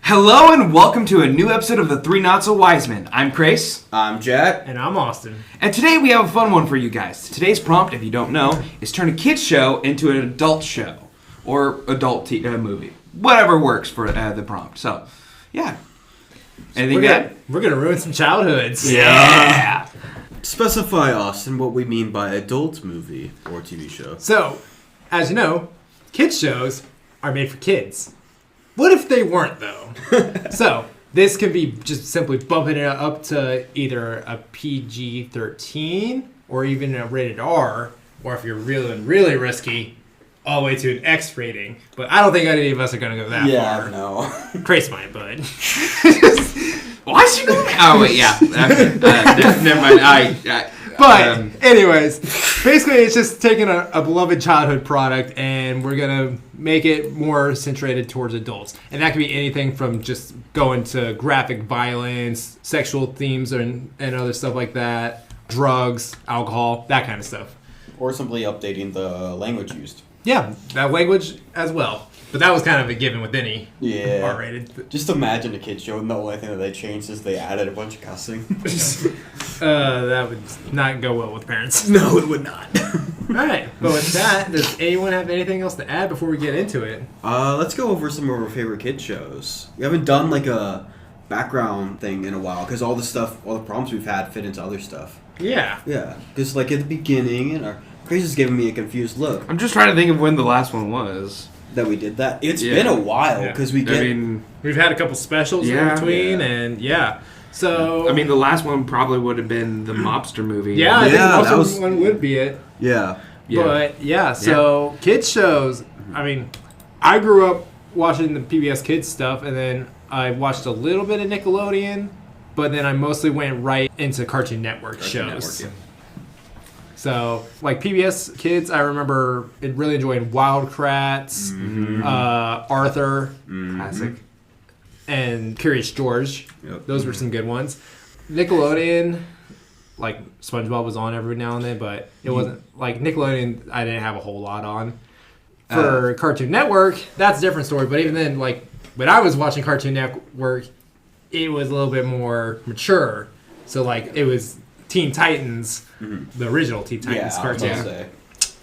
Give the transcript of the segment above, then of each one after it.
Hello and welcome to a new episode of the Three Not So Wise Men. I'm Krais. I'm Jyck. And I'm Austin. And today we have a fun one for you guys. Today's prompt, if you don't know, is turn a kid's show into an adult show. Or adult movie. Whatever works for the prompt. So, yeah. Anything good? We're going to ruin some childhoods. Yeah! Specify, Austin, what we mean by adult movie or TV show. So, as you know, kids shows are made for kids. What if they weren't, though? So, this could be just simply bumping it up to either a PG-13 or even a rated R, or if you're really risky, all the way to an X rating. But I don't think any of us are going to go that far. Yeah, no. Krais might, bud. Why is she going? Oh, wait, yeah. Okay. Never mind. But, anyways, basically it's just taking a beloved childhood product and we're going to make it more centrated towards adults. And that could be anything from just going to graphic violence, sexual themes, and other stuff like that, drugs, alcohol, that kind of stuff. Or simply updating the language used. Yeah, that language as well. But that was kind of a given with any Yeah. R-rated. Just imagine a kid show and the only thing that they changed is they added a bunch of cussing. That would not go well with parents. No, it would not. Alright, but with that, does anyone have anything else to add before we get into it? Let's go over some of our favorite kid shows. We haven't done like a background thing in a while because all the prompts we've had fit into other stuff. Yeah. Yeah, because like at the beginning, and Krais is giving me a confused look I'm just trying to think of when the last one was. that we did that. It's been a while because we get. We've had a couple specials in between, and So the last one probably would have been the Mobster movie. Yeah, I think that most of one would be it. Yeah. But so kids shows. I grew up watching the PBS Kids stuff, and then I watched a little bit of Nickelodeon, but then I mostly went right into Cartoon Network shows. Network, So, like PBS Kids, I remember really enjoying Wild Kratts, Arthur, Classic. and Curious George. Yep. Those were some good ones. Nickelodeon, like SpongeBob was on every now and then, but it wasn't like Nickelodeon. I didn't have a whole lot on. For Cartoon Network, that's a different story. But even then, like when I was watching Cartoon Network, it was a little bit more mature. So like it was Teen Titans, the original Teen Titans cartoon.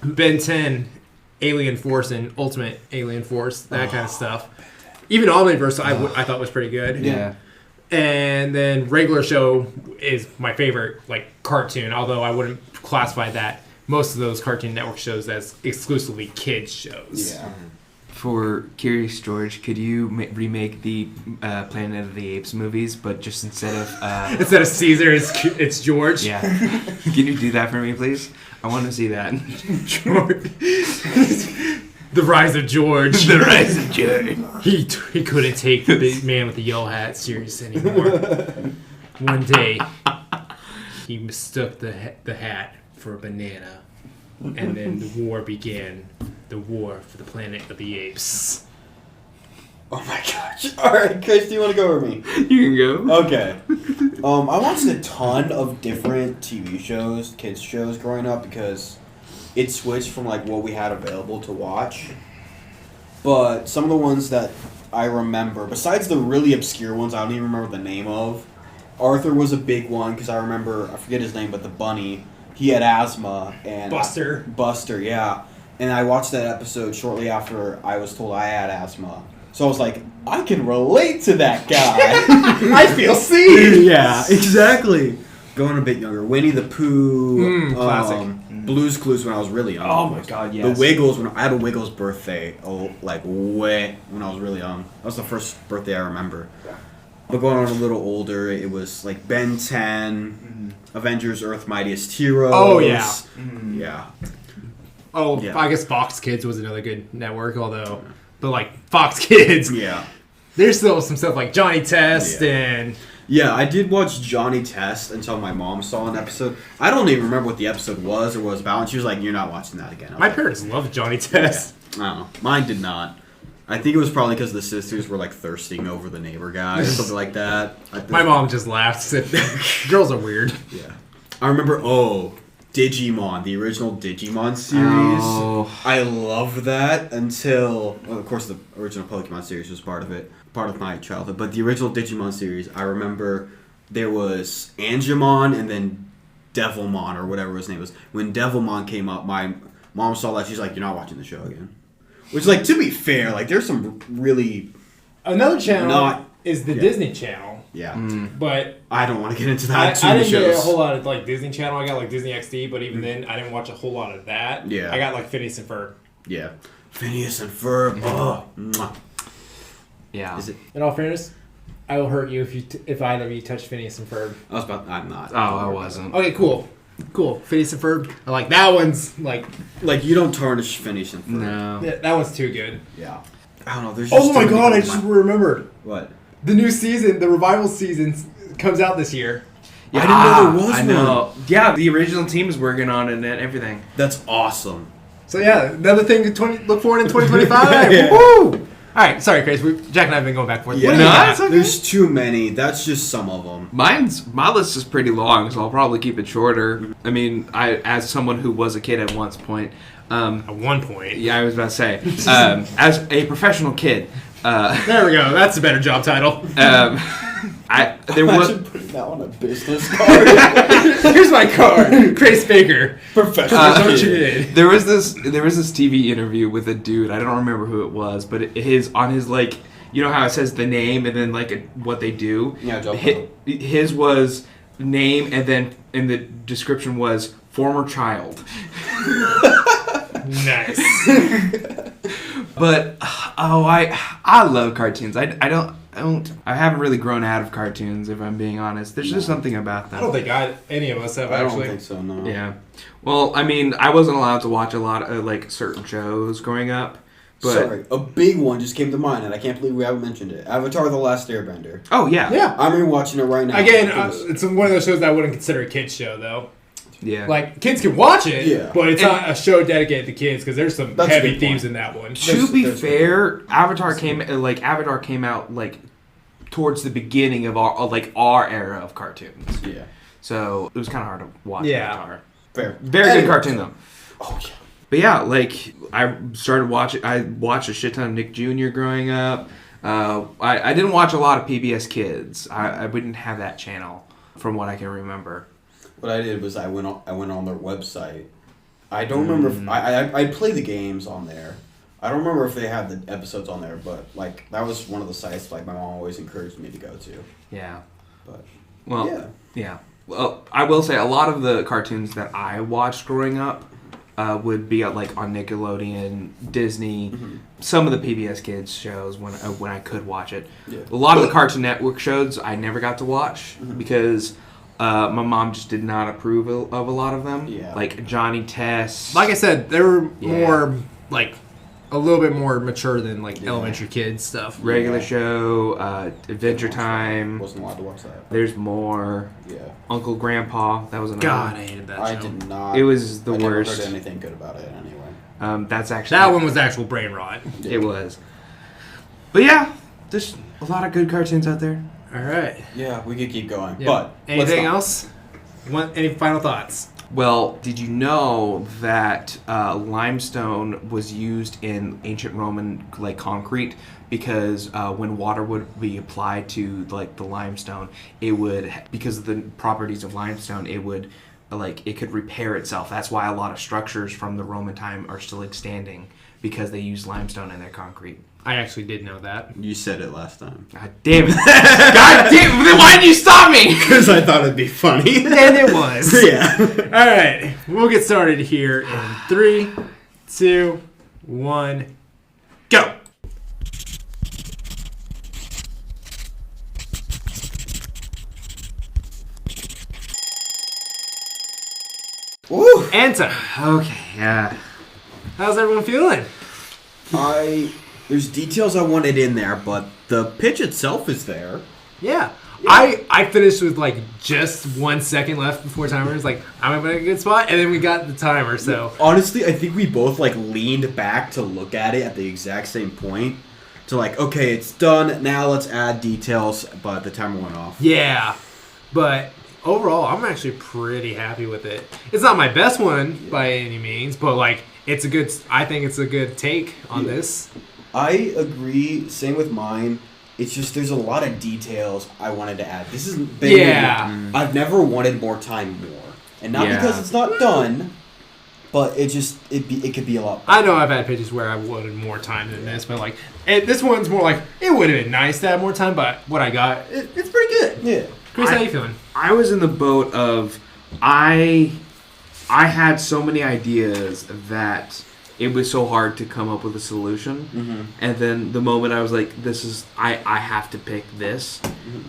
Ben 10, Alien Force, and Ultimate Alien Force, that kind of stuff. Even Omniverse, I thought was pretty good. Yeah. And then Regular Show is my favorite cartoon, although I wouldn't classify that most of those Cartoon Network shows as exclusively kids shows. Yeah. For Curious George, could you remake the Planet of the Apes movies, but just instead of... Instead of Caesar, it's George? Yeah. Can you do that for me, please? I want to see that. George. The Rise of George. The Rise of George. He couldn't take the big man with the yellow hat serious anymore. One day, he mistook the hat for a banana. And then the war began. The war for the Planet of the Apes. Oh my gosh. Alright, Krais, do you want to go over me? You can go. Okay. I watched a ton of different TV shows, kids shows growing up because it switched from what we had available to watch. But some of the ones that I remember, besides the really obscure ones I don't even remember the name of, Arthur was a big one because I remember, I forget his name, but the bunny, he had asthma. And Buster, yeah. And I watched that episode shortly after I was told I had asthma. So I was like, I can relate to that guy. I feel seen! Yeah, exactly. Going a bit younger. Winnie the Pooh. Classic. Blue's Clues when I was really young. Oh my god, yes. The Wiggles, when I had a Wiggles birthday, way when I was really young. That was the first birthday I remember. But going on a little older, it was like Ben 10, Avengers Earth Mightiest Heroes. Oh, yeah. Yeah. Oh, yeah. I guess Fox Kids was another good network, although... But, Fox Kids... Yeah. There's still some stuff like Johnny Test and... Yeah, I did watch Johnny Test until my mom saw an episode. I don't even remember what the episode was or was about, and she was like, you're not watching that again. My parents loved Johnny Test. Yeah. I don't know. Mine did not. I think it was probably because the sisters were, thirsting over the neighbor guy or something like that. My mom just laughed. Said, girls are weird. Yeah. I remember, Digimon, the original Digimon series. Oh. I loved that until, well, of course, the original Pokemon series was part of my childhood. But the original Digimon series, I remember there was Angemon and then Devilmon, or whatever his name was. When Devilmon came up, my mom saw that. She's like, "You're not watching the show again." Which, like, to be fair, like, there's some really... Another channel is the Disney Channel. Yeah. But I don't want to get into that. I didn't get a whole lot of, like, Disney Channel. I got, like, Disney XD, but even then, I didn't watch a whole lot of that. Yeah. I got, like, Phineas and Ferb. Yeah. Phineas and Ferb. Oh. Mwah. Yeah. Is it? In all fairness, I will hurt you if either of you touch Phineas and Ferb. I'm not. Oh, I wasn't. Okay, cool. Phineas and Ferb. I like that one's like you don't tarnish Phineas and Ferb. No. that one's too good. Yeah. I don't know. There's just Oh my too many god! I good just ones. remembered. What? The new season, the revival season, comes out this year. Yeah, I didn't know there was I know. Yeah, the original team is working on it and everything. That's awesome. So yeah, another thing to look forward in 2025. Yeah. Woo! All right, sorry, Chris. Jack and I have been going back and forth. Yeah. What do you No, got? it's okay. There's too many. That's just some of them. My list is pretty long, so I'll probably keep it shorter. I mean, as someone who was a kid at one point, At one point. yeah, I was about to say, as a professional kid, There we go. That's a better job title. there was Imagine putting that on a business card. Here's my card. Chris Baker. Professional. That's what you did. there was this TV interview with a dude. I don't remember who it was, but his like, you know how it says the name and then like what they do. Yeah, job His was name and then in the description was former child. Nice. But I love cartoons. I haven't really grown out of cartoons, if I'm being honest. There's just something about them. I don't think any of us have I actually. don't think so, no. Yeah. Well, I mean, I wasn't allowed to watch a lot of like certain shows growing up. But Sorry, a big one just came to mind, and I can't believe we haven't mentioned it. Avatar: The Last Airbender. oh yeah. Yeah. I'm rewatching it right now. Again, it's one of those shows that I wouldn't consider a kids show though. Yeah. Like kids can watch it, Yeah. but it's not a show dedicated to kids because there's some That's a heavy good themes point. in that one. To be there's- fair, Avatar came out like towards the beginning of our era of cartoons. Yeah. So it was kind of hard to watch Yeah. Avatar. Fair. Very good cartoon though. Oh, yeah. But yeah, like I watched a shit ton of Nick Jr. growing up. I didn't watch a lot of PBS Kids. I wouldn't have that channel from what I can remember. What I did was I went on their website. I don't remember if I play the games on there. I don't remember if they had the episodes on there, but like that was one of the sites like my mom always encouraged me to go to. Yeah. But Well, yeah. Well, I will say a lot of the cartoons that I watched growing up would be like on Nickelodeon, Disney, some of the PBS Kids shows when I could watch it. Yeah. A lot of the Cartoon Network shows I never got to watch because my mom just did not approve of a lot of them. Yeah. Like Johnny Test. Like I said, they were Yeah. more like a little bit more mature than like elementary kids stuff. Regular Show, Adventure Time. Wasn't allowed to watch that. There's more. Yeah. Uncle Grandpa. That was another. God, one. I hated that I show. did not. It was the I never worst. heard anything good about it anyway. That's actually That one was actual brain rot. It was. But yeah, there's a lot of good cartoons out there. All right. Yeah, we could keep going. Yeah. But Anything let's stop. else? Any final thoughts? Well, did you know that limestone was used in ancient Roman like concrete because when water would be applied to like the limestone, it would, because of the properties of limestone, it would like it could repair itself. That's why a lot of structures from the Roman time are still standing because they use limestone in their concrete. I actually did know that. You said it last time. God damn it! God damn! Then why did you stop me? Because I thought it'd be funny. And it was. Yeah. All right. We'll get started here in 3, 2, 1, go. Woo! Answer. Okay, yeah. How's everyone feeling? There's details I wanted in there, but the pitch itself is there. Yeah. I finished with like just 1 second left before timer. It's like, I'm in a good spot. And then we got the timer, so. Honestly, I think we both like leaned back to look at it at the exact same point. To like, okay, it's done. Now let's add details. But the timer went off. Yeah. But overall, I'm actually pretty happy with it. It's not my best one by any means, but like I think it's a good take on this. I agree. Same with mine. It's just there's a lot of details I wanted to add. This isn't big. Yeah. I've never wanted more time more. And not because it's not done, but it could be a lot better. I know I've had pitches where I wanted more time than this, but like this one's more like it would have been nice to have more time, but what I got, it's pretty good. Yeah. Chris, how you feeling? I was in the boat of I had so many ideas that it was so hard to come up with a solution. And then the moment I was like, I have to pick this,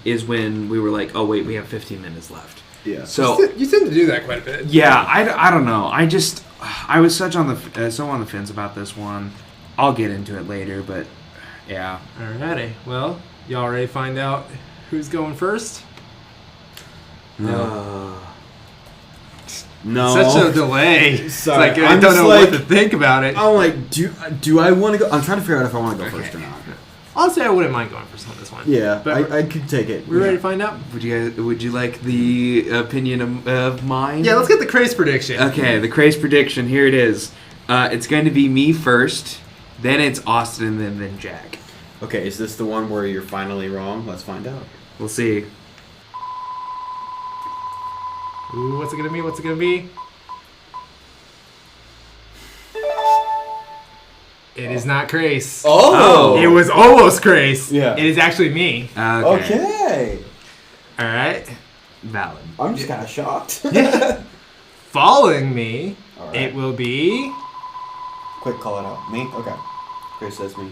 is when we were like, oh wait, we have 15 minutes left. Yeah. So you tend to do that quite a bit. yeah, I don't know. I was so on the fence about this one. I'll get into it later, but yeah. Alrighty. Well, y'all ready to find out who's going first? No. Such a delay. Sorry, It's like I don't know what to think about it. I'm like, do I want to go? I'm trying to figure out if I want to go first or not. Honestly, I wouldn't mind going first on this one. Yeah, But I could take it. we ready to find out? Would you like the opinion of mine? Yeah, let's get the Krais prediction. Okay, the Krais prediction. Here it is. It's going to be me first, then it's Austin, and then Jack. Okay, is this the one where you're finally wrong? Let's find out. We'll see. Ooh, what's it gonna be? What's it gonna be? It is not Krais. Oh! It was almost Krais. Yeah. It is actually me. Okay. All right. Valid. I'm just kind of shocked. Following me, All right. it will be. Quick, call it out. Me? Okay. Grace says me.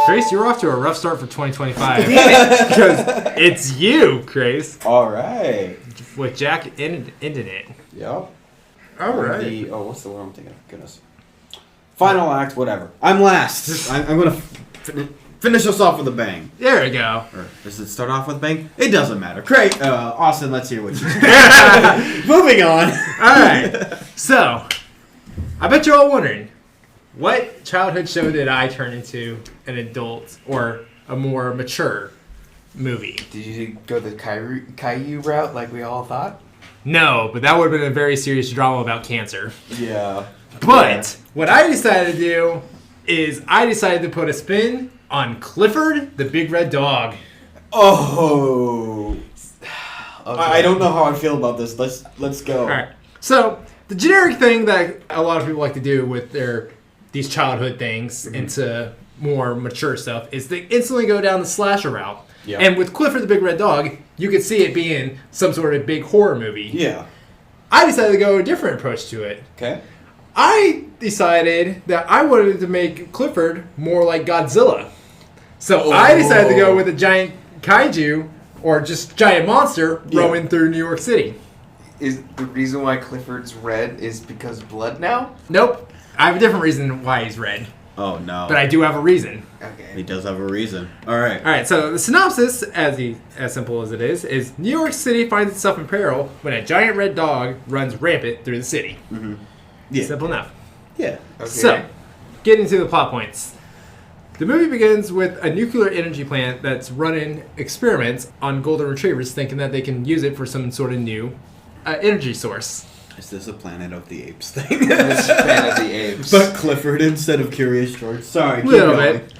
Krais, you're off to a rough start for 2025. Because it's you, Krais. All right. With Jack ended it. Yep. All What's the word I'm thinking of? Goodness. Final act, whatever. I'm last. I'm going to finish us off with a bang. There we go. Or does it start off with a bang? It doesn't matter. Great. Austin, let's hear what you say. Moving on. All right. So, I bet you're all wondering, what childhood show did I turn into an adult or a more mature movie? Did you go the Caillou route like we all thought? No, but that would have been a very serious drama about cancer. Yeah. But what I decided to do is I decided to put a spin on Clifford the Big Red Dog. Oh. Okay. I don't know how I feel about this. Let's go. All right. So the generic thing that a lot of people like to do with these childhood things into more mature stuff is they instantly go down the slasher route. Yeah. And with Clifford the Big Red Dog, you could see it being some sort of big horror movie. Yeah. I decided to go a different approach to it. Okay. I decided that I wanted to make Clifford more like Godzilla. So I decided to go with a giant kaiju or just giant monster roaming through New York City. Is the reason why Clifford's red is because blood now? Nope. I have a different reason why he's red. Oh, no. But I do have a reason. Okay. He does have a reason. All right. All right, so the synopsis, as simple as it is New York City finds itself in peril when a giant red dog runs rampant through the city. Mm-hmm. Yeah. Simple enough. Yeah. Okay. So, getting to the plot points. The movie begins with a nuclear energy plant that's running experiments on golden retrievers, thinking that they can use it for some sort of new energy source. Is this a Planet of the Apes thing? It's Planet of the Apes. But Clifford instead of Curious George. Sorry, A keep little going. bit.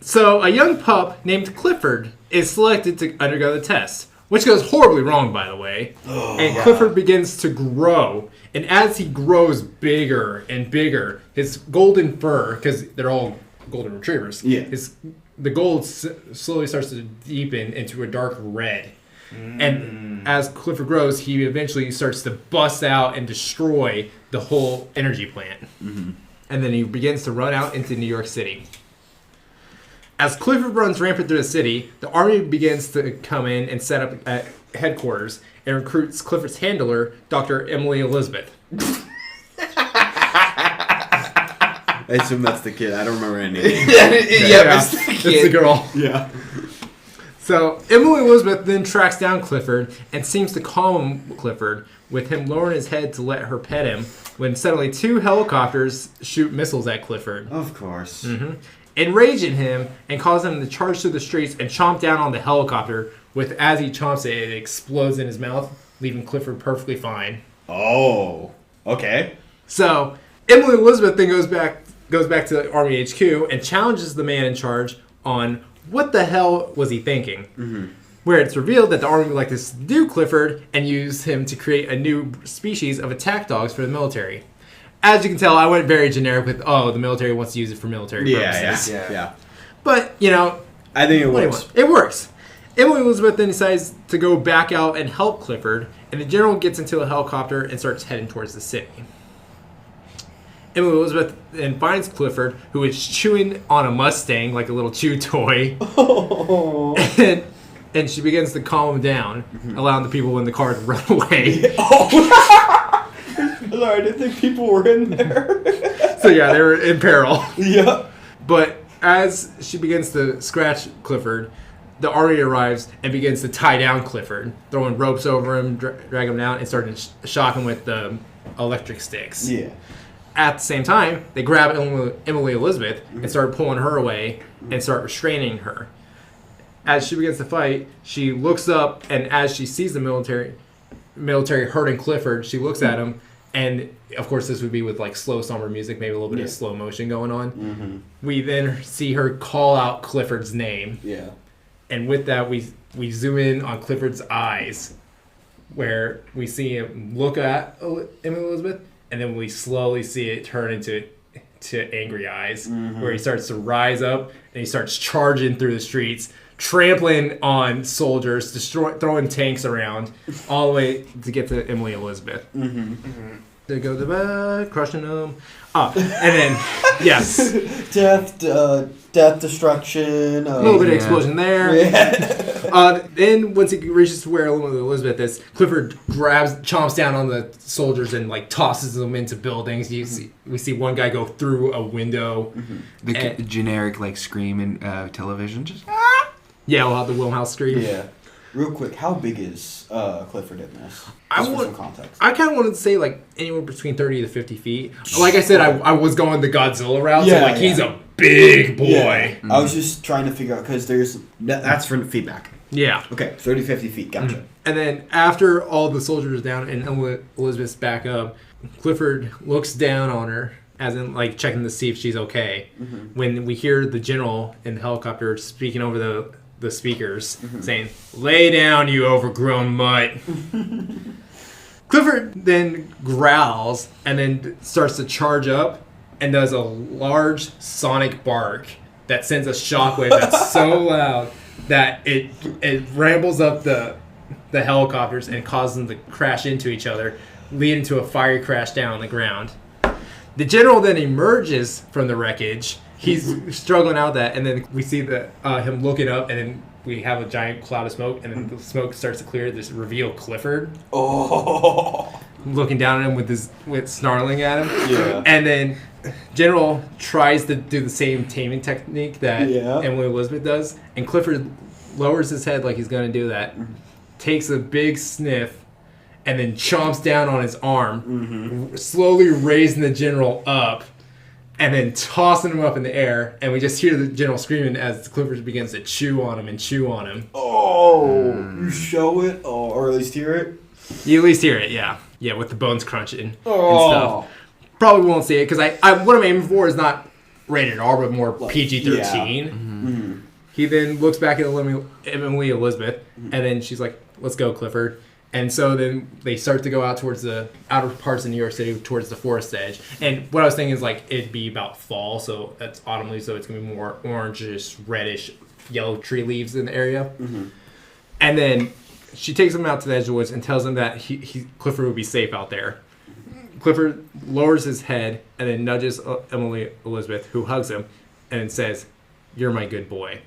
So, a young pup named Clifford is selected to undergo the test, which goes horribly wrong, by the way. And Clifford begins to grow. And as he grows bigger and bigger, his golden fur, because they're all golden retrievers, the gold slowly starts to deepen into a dark red. And as Clifford grows, he eventually starts to bust out and destroy the whole energy plant. Mm-hmm. And then he begins to run out into New York City. As Clifford runs rampant through the city, the army begins to come in and set up at headquarters and recruits Clifford's handler, Dr. Emily Elizabeth. I assume that's the kid. I don't remember any name. It's the kid. It's the girl. Yeah. So Emily Elizabeth then tracks down Clifford and seems to calm Clifford with him lowering his head to let her pet him when suddenly two helicopters shoot missiles at Clifford. Of course. Enraging him and cause him to charge through the streets and chomp down on the helicopter As he chomps it, it explodes in his mouth, leaving Clifford perfectly fine. Oh, okay. So Emily Elizabeth then goes back to Army HQ and challenges the man in charge on what the hell was he thinking. Mm-hmm. Where it's revealed that the Army would like to subdue Clifford and use him to create a new species of attack dogs for the military. As you can tell, I went very generic with, the military wants to use it for military purposes. Yeah. But, I think it works. It works. Emily Elizabeth then decides to go back out and help Clifford, and the general gets into a helicopter and starts heading towards the city. Emily Elizabeth then finds Clifford, who is chewing on a Mustang like a little chew toy. Oh. And she begins to calm him down, allowing the people in the car to run away. Oh. Sorry, I didn't think people were in there. So yeah, they were in peril. Yeah. But as she begins to scratch Clifford, the Army arrives and begins to tie down Clifford, throwing ropes over him, drag him down, and starting to shock him with the electric sticks. Yeah. At the same time, they grab Emily Elizabeth and start pulling her away and start restraining her. As she begins to fight, she looks up, and as she sees the military hurting Clifford, she looks at him, and of course this would be with like slow summer music, maybe a little bit of slow motion going on. Mm-hmm. We then see her call out Clifford's name. Yeah. And with that, we zoom in on Clifford's eyes, where we see him look at Emily Elizabeth, and then we slowly see it turn into angry eyes, where he starts to rise up, and he starts charging through the streets, trampling on soldiers, throwing tanks around, all the way to get to Emily Elizabeth. They go to the back, crushing them. And then, yes. Death, destruction. A little bit of explosion there. Yeah. Then once he reaches to where Elizabeth is, Clifford chomps down on the soldiers and like tosses them into buildings. We see one guy go through a window. The generic like scream in television, just yeah, we'll have the Wilhelm scream. Yeah. Real quick, how big is Clifford in this? For some context. I kind of wanted to say like anywhere between 30 to 50 feet. Like I said, I was going the Godzilla route, so like he's a big boy. Yeah. I was just trying to figure out, because that's for feedback. Yeah. Okay, 30, 50 feet, gotcha. And then after all the soldiers are down and Elizabeth's back up, Clifford looks down on her, as in like checking to see if she's okay. When we hear the general in the helicopter speaking over the speakers, saying, "Lay down, you overgrown mutt." Clifford then growls and then starts to charge up and does a large sonic bark that sends a shockwave that's so loud that it rambles up the helicopters and causes them to crash into each other, leading to a fiery crash down on the ground. The general then emerges from the wreckage. He's struggling out that, and then we see him looking up, and then we have a giant cloud of smoke, and then the smoke starts to clear. This reveal Clifford. Oh. Looking down at him with snarling at him. Yeah. And then General tries to do the same taming technique that Emily Elizabeth does, and Clifford lowers his head like he's going to do that, takes a big sniff, and then chomps down on his arm, slowly raising the general up, and then tossing him up in the air, and we just hear the general screaming as Clifford begins to chew on him and chew on him. Oh, you show it, or at least hear it? You at least hear it, yeah. Yeah, with the bones crunching and Oh. stuff. Probably won't see it, because what I'm aiming for is not rated R, but more PG-13. He then looks back at Emily Elizabeth, and then she's like, "Let's go, Clifford." And so then they start to go out towards the outer parts of New York City, towards the forest edge. And what I was thinking is like it'd be about fall, so it's autumn leaves, so it's gonna be more orangish, reddish, yellow tree leaves in the area. And then she takes him out to the edge of the woods and tells him that Clifford would be safe out there. Clifford lowers his head and then nudges Emily Elizabeth, who hugs him, and then says, "You're my good boy."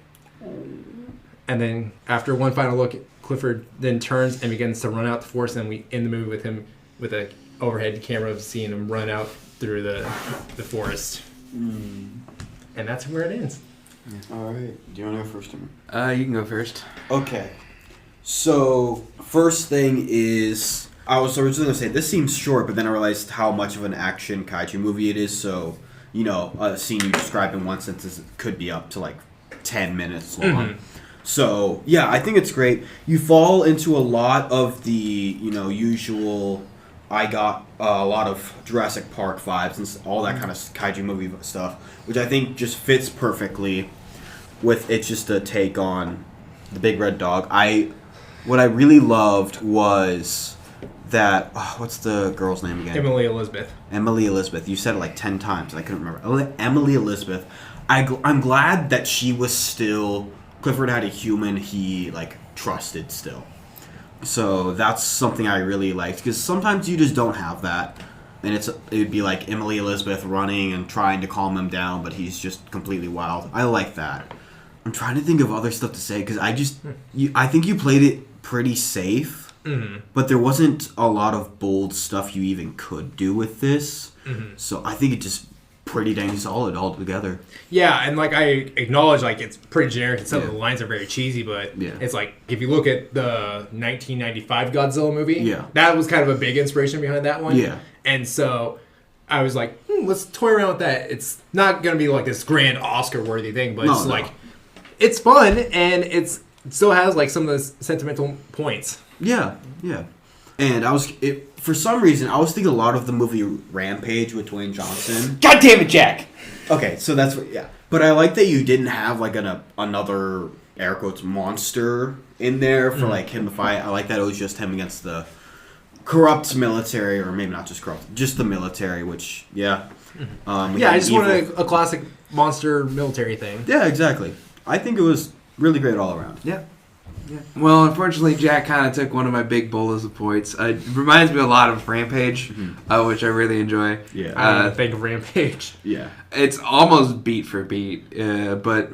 And then after one final look, Clifford then turns and begins to run out the forest, and we end the movie with him with an overhead camera of seeing him run out through the forest. And that's where it ends. All right. Do you want to go first, Tim? You can go first. Okay. So, first thing is, I was originally going to say, this seems short, but then I realized how much of an action kaiju movie it is, so, a scene you describe in one sentence could be up to, 10 minutes long. So, yeah, I think it's great. You fall into a lot of the, usual, I got a lot of Jurassic Park vibes and all that kind of kaiju movie stuff, which I think just fits perfectly with it's just a take on the big red dog. What I really loved was that, what's the girl's name again? Emily Elizabeth. Emily Elizabeth. You said it like 10 times. I couldn't remember. Emily Elizabeth. I'm glad that she was still... Clifford had a human he, trusted still. So that's something I really liked. Because sometimes you just don't have that. And it'd be like Emily Elizabeth running and trying to calm him down, but he's just completely wild. I like that. I'm trying to think of other stuff to say, because I think you played it pretty safe. Mm-hmm. But there wasn't a lot of bold stuff you even could do with this. Mm-hmm. So I think it just... pretty dang solid altogether. Yeah, and I acknowledge it's pretty generic and some of the lines are very cheesy, but it's if you look at the 1995 Godzilla movie, that was kind of a big inspiration behind that one. Yeah. And so I was like, let's toy around with that. It's not going to be this grand Oscar-worthy thing, but it's fun and it still has some of the sentimental points. Yeah, yeah. And for some reason, I was thinking a lot of the movie Rampage with Dwayne Johnson. God damn it, Jack! Okay, so that's what, But I like that you didn't have, another, air quotes, monster in there for, him to fight. I like that it was just him against the corrupt military, or maybe not just corrupt, just the military, which, I just wanted a classic monster military thing. Yeah, exactly. I think it was really great all around. Yeah. Yeah. Well, unfortunately, Jack kind of took one of my big bullets of points. It reminds me a lot of Rampage, which I really enjoy. Yeah, I think of Rampage. Yeah, it's almost beat for beat, but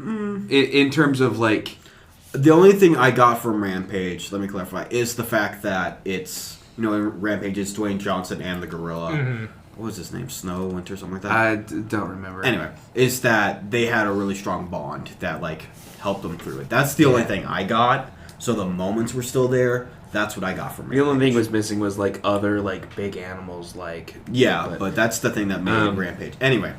in terms of the only thing I got from Rampage, let me clarify, is the fact that it's in Rampage it's Dwayne Johnson and the gorilla. Mm-hmm. What was his name? Snow, Winter, something like that. I don't remember. Anyway, is that they had a really strong bond that helped them through it. That's the only thing I got. So the moments were still there. That's what I got from Rampage. The only thing was missing was other big animals but that's the thing that made Rampage. Anyway,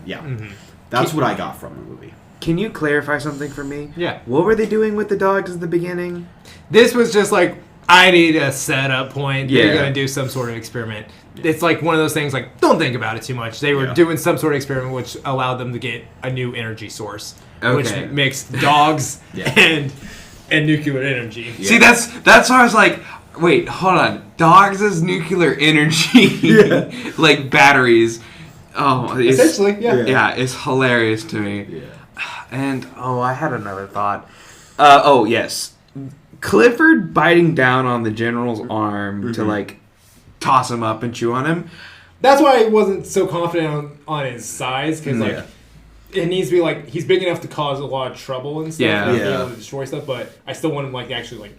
that's what I got from the movie. Can you clarify something for me? Yeah. What were they doing with the dogs at the beginning? This was just I need a setup point. They're going to do some sort of experiment. It's one of those things don't think about it too much. They were doing some sort of experiment which allowed them to get a new energy source, which makes dogs and nuclear energy. Yeah. See, that's why I was like, wait, hold on. Dogs as nuclear energy, batteries. Oh, essentially, yeah. Yeah, it's hilarious to me. Yeah. And I had another thought. Yes, Clifford biting down on the general's arm to toss him up and chew on him. That's why I wasn't so confident on his size, because it needs to be he's big enough to cause a lot of trouble and stuff, and be able to destroy stuff. But I still want him to actually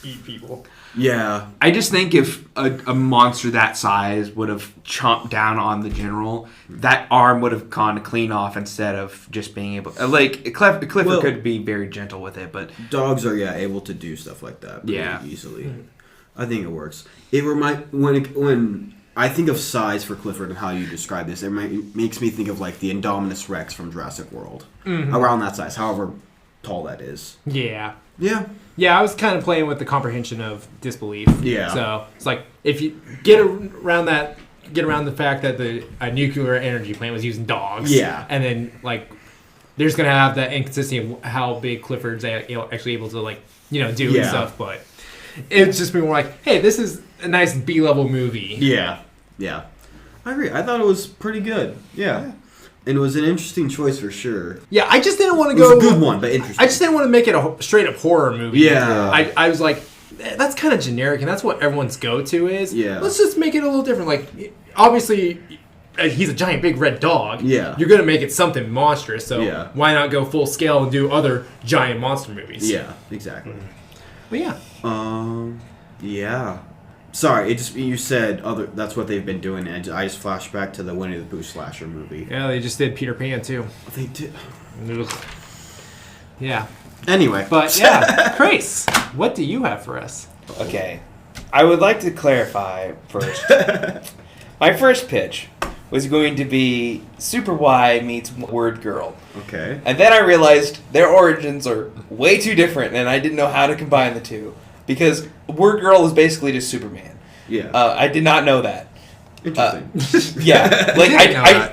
eat people. Yeah, I just think if a monster that size would have chomped down on the general, that arm would have gone clean off instead of just being able. Clifford could be very gentle with it, but dogs are able to do stuff like that pretty easily. Mm-hmm. I think it works. It when I think of size for Clifford and how you describe this, it makes me think of the Indominus Rex from Jurassic World. Mm-hmm. Around that size, however tall that is. Yeah. Yeah. Yeah, I was kind of playing with the comprehension of disbelief. Yeah. So it's if you get around the fact that a nuclear energy plant was using dogs. Yeah. And then there's gonna have that inconsistency of how big Clifford's actually able to do and stuff, but it's just been more hey, this is a nice B-level movie. Yeah. Yeah. I agree. I thought it was pretty good. Yeah. And it was an interesting choice for sure. Yeah, I just didn't want to go... It was a good one, but interesting. I just didn't want to make it a straight-up horror movie. Yeah. I was that's kind of generic, and that's what everyone's go-to is. Yeah. Let's just make it a little different. Obviously, he's a giant, big red dog. Yeah. You're going to make it something monstrous, so why not go full scale and do other giant monster movies? Yeah, exactly. But yeah. Yeah. Sorry, you said that's what they've been doing, and I just flashed back to the Winnie the Pooh slasher movie. Yeah, they just did Peter Pan too. They did. Yeah. Anyway, but yeah, Krais, what do you have for us? Okay, I would like to clarify first. My first pitch was going to be Super Y meets Word Girl. Okay. And then I realized their origins are way too different, and I didn't know how to combine the two. Because Word Girl is basically just Superman. Yeah. I did not know that. Interesting. Yeah, like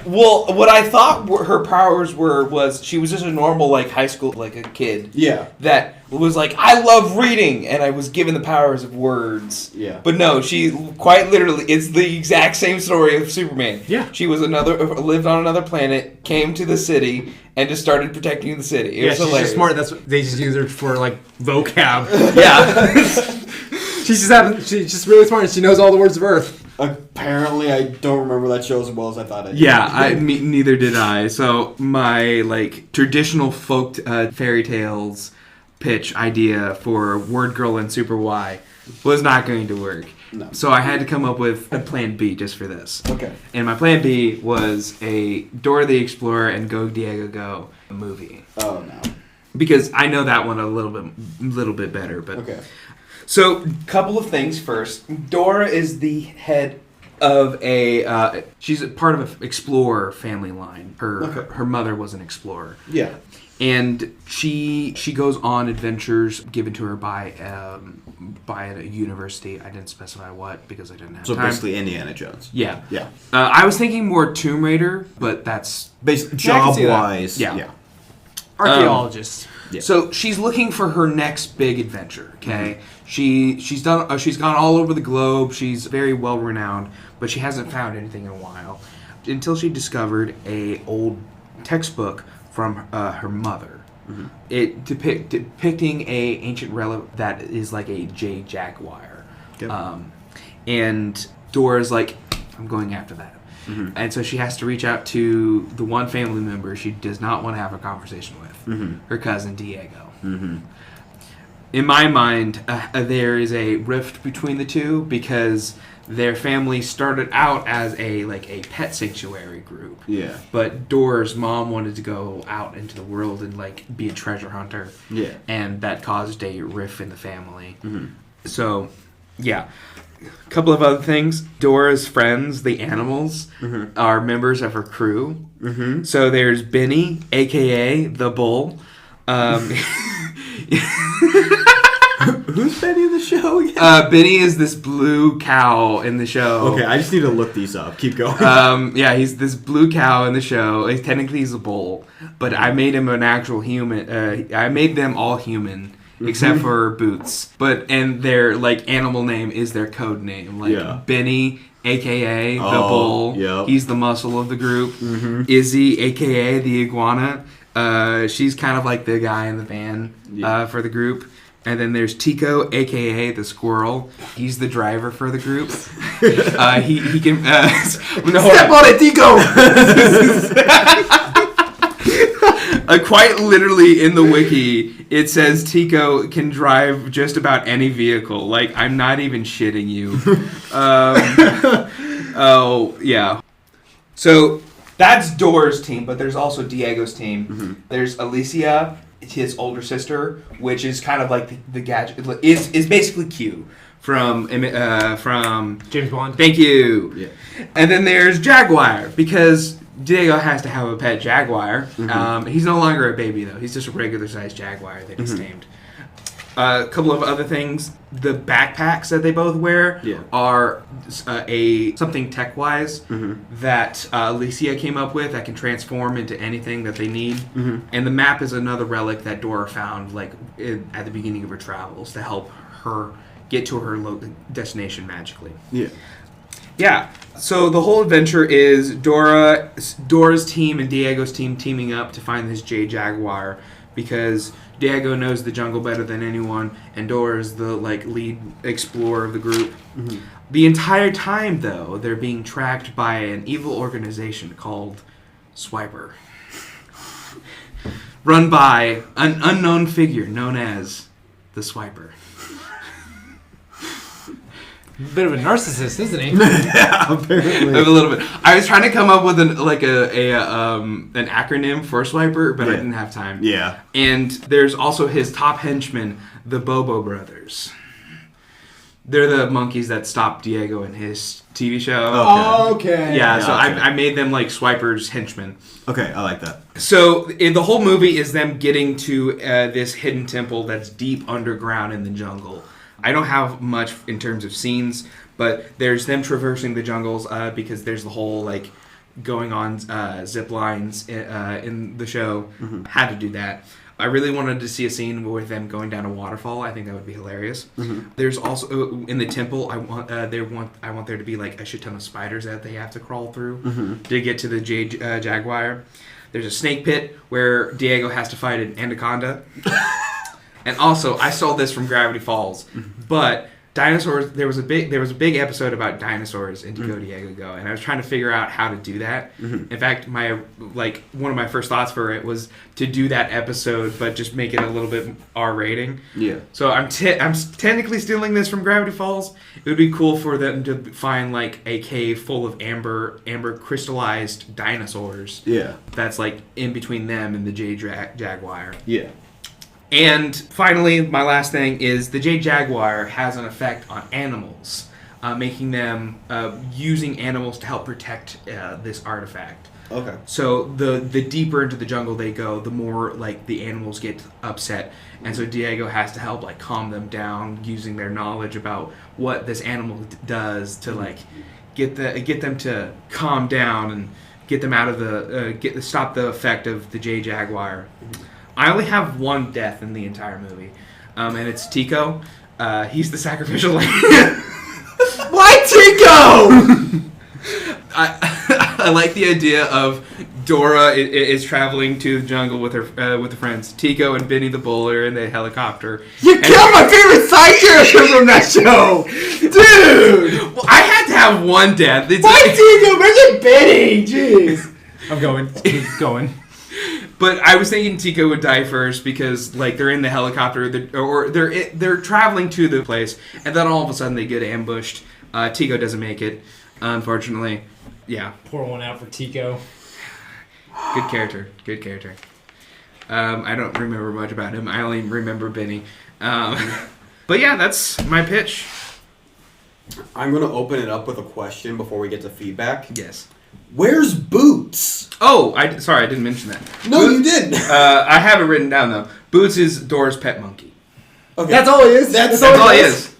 what I thought her powers was she was just a normal like high school like a kid. Yeah. That was like I love reading, and I was given the powers of words. Yeah. But no, she quite literally it's the exact same story of Superman. Yeah. She was lived on another planet, came to the city, and just started protecting the city. It was she's hilarious. just smart. That's what they just use her for like vocab. Yeah. She's just really smart. And she knows all the words of Earth. Apparently, I don't remember that show as well as I thought I did. Yeah, neither did I. So my like traditional folk fairy tales pitch idea for Word Girl and Super Y was not going to work. No. So I had to come up with a plan B just for this. Okay. And my plan B was a Dora the Explorer and Go Diego Go movie. Oh no. Because I know that one a little bit better, but Okay. So, couple of things first. Dora is the head of she's a part of an explorer family line. Her mother was an explorer. Yeah. And she goes on adventures given to her by a university. I didn't specify what because I didn't have time. So basically Indiana Jones. Yeah. Yeah. I was thinking more Tomb Raider, but that's... Basically, Yeah, I can see that. job-wise. Yeah. Archaeologist. Yeah. So she's looking for her next big adventure. Okay, she's gone all over the globe. She's very well renowned, but she hasn't found anything in a while until she discovered a old textbook from her mother. Mm-hmm. It depicting a ancient relic that is like a jade jaguar. Okay. And Dora's like, I'm going after that. Mm-hmm. And so she has to reach out to the one family member she does not want to have a conversation with, her cousin Diego. Mm-hmm. In my mind, there is a rift between the two because their family started out as a pet sanctuary group. Yeah. But Dora's mom wanted to go out into the world and like be a treasure hunter. Yeah. And that caused a rift in the family. Mm-hmm. So, yeah. A couple of other things. Dora's friends, the animals, are members of her crew. Mm-hmm. So there's Benny, a.k.a. the bull. Who's Benny in the show again? Benny is this blue cow in the show. Okay, I just need to look these up. Keep going. Yeah, he's this blue cow in the show. Technically, he's a bull, but I made him an actual human. I made them all human. Except for Boots, and their like animal name is their code name. Like Benny, aka the bull. Yep. He's the muscle of the group. Izzy, aka the iguana. She's kind of like the guy in the van for the group. And then there's Tico, aka the squirrel. He's the driver for the group. He can step on it, Tico. Quite literally in the wiki, it says Tico can drive just about any vehicle. Like, I'm not even shitting you. Oh, yeah. So, that's Dora's team, but there's also Diego's team. There's Alicia, his older sister, which is kind of like the gadget, is basically Q from James Bond. Thank you. Yeah. And then there's Jaguar, because Diego has to have a pet jaguar. He's no longer a baby, though. He's just a regular-sized jaguar that he's tamed. A couple of other things. The backpacks that they both wear are something tech-wise that Alicia came up with that can transform into anything that they need. And the map is another relic that Dora found at the beginning of her travels to help her get to her destination magically. Yeah. Yeah. So the whole adventure is Dora's team and Diego's team teaming up to find this Jade Jaguar because Diego knows the jungle better than anyone, and Dora's the lead explorer of the group. The entire time, though, they're being tracked by an evil organization called Swiper, run by an unknown figure known as the Swiper. Bit of a narcissist, isn't he? Yeah, apparently. A little bit. I was trying to come up with an acronym for Swiper, but I didn't have time. Yeah. And there's also his top henchmen, the Bobo brothers. They're the monkeys that stopped Diego in his TV show. Okay. Yeah, so okay. I made them like Swiper's henchmen. Okay, I like that. So the whole movie is them getting to this hidden temple that's deep underground in the jungle. I don't have much in terms of scenes, but there's them traversing the jungles because there's the whole like going on zip lines in the show. Had to do that. I really wanted to see a scene with them going down a waterfall. I think that would be hilarious. There's also in the temple. I want there to be like a shit ton of spiders that they have to crawl through to get to the Jade Jaguar. There's a snake pit where Diego has to fight an anaconda. And also, I stole this from Gravity Falls, but dinosaurs. There was a big episode about dinosaurs in Go Diego Go, and I was trying to figure out how to do that. In fact, one of my first thoughts for it was to do that episode, but just make it a little bit R rating. Yeah. So I'm technically stealing this from Gravity Falls. It would be cool for them to find like a cave full of amber crystallized dinosaurs. Yeah. That's like in between them and the Jade Jaguar. Yeah. And finally, my last thing is the Jade Jaguar has an effect on animals, making them using animals to help protect this artifact. Okay. So the deeper into the jungle they go, the more like the animals get upset, and so Diego has to help like calm them down using their knowledge about what this animal does to like get them to calm down and get them out of the stop the effect of the Jade Jaguar. I only have one death in the entire movie, and it's Tico. He's the sacrificial lamb. Why Tico? I like the idea of Dora is traveling to the jungle with her friends Tico and Benny the Bowler in the helicopter. You killed my favorite side character from that show, dude. Well, I had to have one death. Why Tico? Make it Benny. Jeez. I'm going. Keep going. But I was thinking Tico would die first because like they're in the helicopter or they're traveling to the place, and then all of a sudden they get ambushed. Tico doesn't make it, unfortunately. Yeah. Pour one out for Tico. Good character. I don't remember much about him. I only remember Benny. But yeah, that's my pitch. I'm gonna open it up with a question before we get to feedback. Yes. Where's Boots? Oh, sorry, I didn't mention that. No, you didn't. I have it written down though. Boots is Dora's pet monkey. Okay. That's all he is. That's all he is.